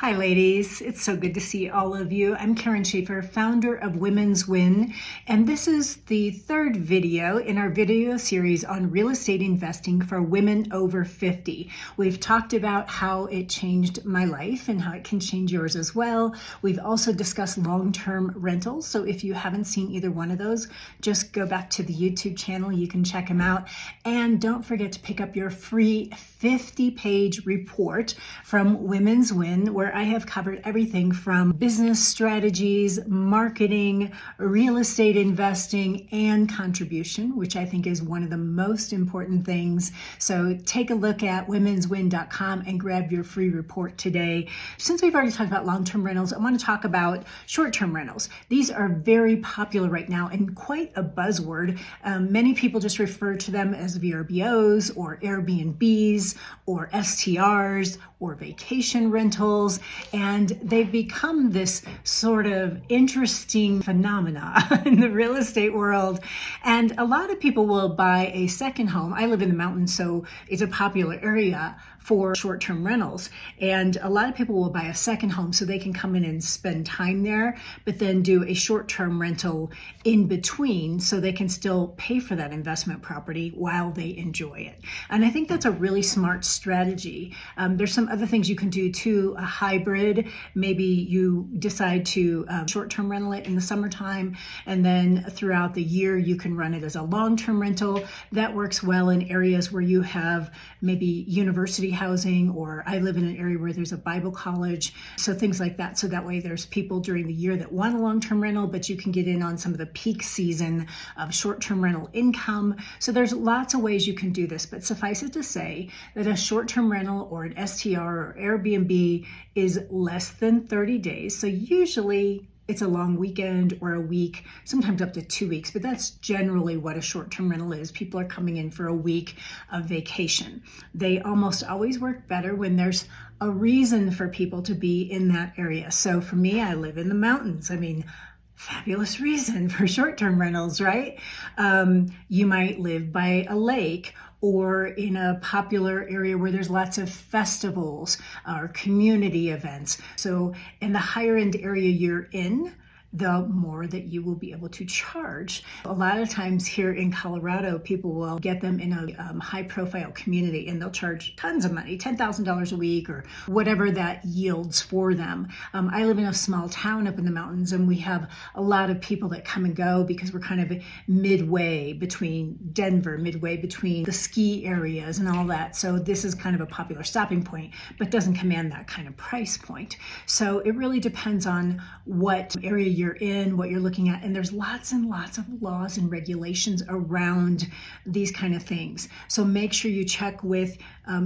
Hi ladies, it's so good to see all of you. I'm Karen Schaefer, founder of Women's W.I.N, and this is the third video in our video series on real estate investing for women over 50. We've talked about how it changed my life and how it can change yours as well. We've also discussed long-term rentals, so if you haven't seen either one of those, just go back to the YouTube channel. You can check them out. And don't forget to pick up your free 50-page report from Women's W.I.N, where I have covered everything from business strategies, marketing, real estate investing, and contribution, which I think is one of the most important things. So take a look at womenswin.com and grab your free report today. Since we've already talked about long-term rentals, I want to talk about short-term rentals. These are very popular right now and quite a buzzword. Many people just refer to them as VRBOs or Airbnbs or STRs or vacation rentals, and they've become this sort of interesting phenomena in the real estate world. And a lot of people will buy a second home. I live in the mountains, so it's a popular area for short-term rentals. And a lot of people will buy a second home so they can come in and spend time there, but then do a short-term rental in between so they can still pay for that investment property while they enjoy it. And I think that's a really smart strategy. There's some other things you can do too, a hybrid. Maybe you decide to short-term rental it in the summertime, and then throughout the year you can run it as a long-term rental. That works well in areas where you have maybe university housing, or I live in an area where there's a Bible college, so things like that. So that way there's people during the year that want a long-term rental, but you can get in on some of the peak season of short-term rental income. So there's lots of ways you can do this, but suffice it to say that a short-term rental or an STR or Airbnb is less than 30 days. So usually it's a long weekend or a week, sometimes up to 2 weeks, but that's generally what a short-term rental is. People are coming in for a week of vacation. They almost always work better when there's a reason for people to be in that area. So for me, I live in the mountains. I mean, fabulous reason for short-term rentals, right? You might live by a lake or in a popular area where there's lots of festivals or community events. So in the higher end area you're in, the more that you will be able to charge. A lot of times here in Colorado, people will get them in a high profile community and they'll charge tons of money, $10,000 a week or whatever that yields for them. I live in a small town up in the mountains, and we have a lot of people that come and go because we're kind of midway between Denver, midway between the ski areas and all that. So this is kind of a popular stopping point, but doesn't command that kind of price point. So it really depends on what area you're in, what you're looking at, and there's lots and lots of laws and regulations around these kind of things. So make sure you check with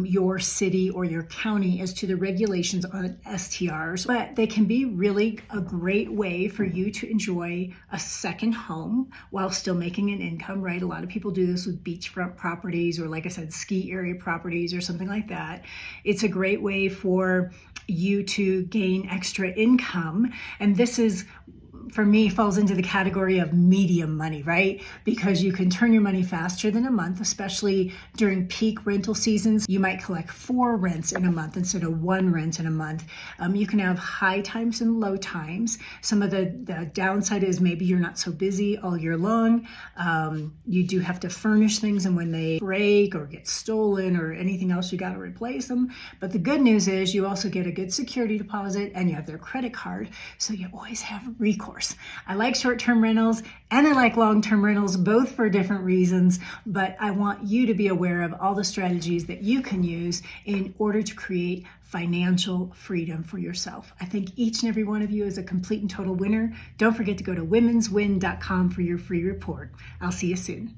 your city or your county as to the regulations on STRs, but they can be really a great way for you to enjoy a second home while still making an income, right? A lot of people do this with beachfront properties or, like I said, ski area properties or something like that. It's a great way for you to gain extra income, and this is, for me, falls into the category of medium money, right? Because you can turn your money faster than a month, especially during peak rental seasons. You might collect 4 rents in a month instead of 1 rent in a month. You can have high times and low times. Some of the downside is maybe you're not so busy all year long. You do have to furnish things, and when they break or get stolen or anything else, you got to replace them. But the good news is you also get a good security deposit and you have their credit card, so you always have recourse. I like short-term rentals and I like long-term rentals, both for different reasons, but I want you to be aware of all the strategies that you can use in order to create financial freedom for yourself. I think each and every one of you is a complete and total winner. Don't forget to go to womenswin.com for your free report. I'll see you soon.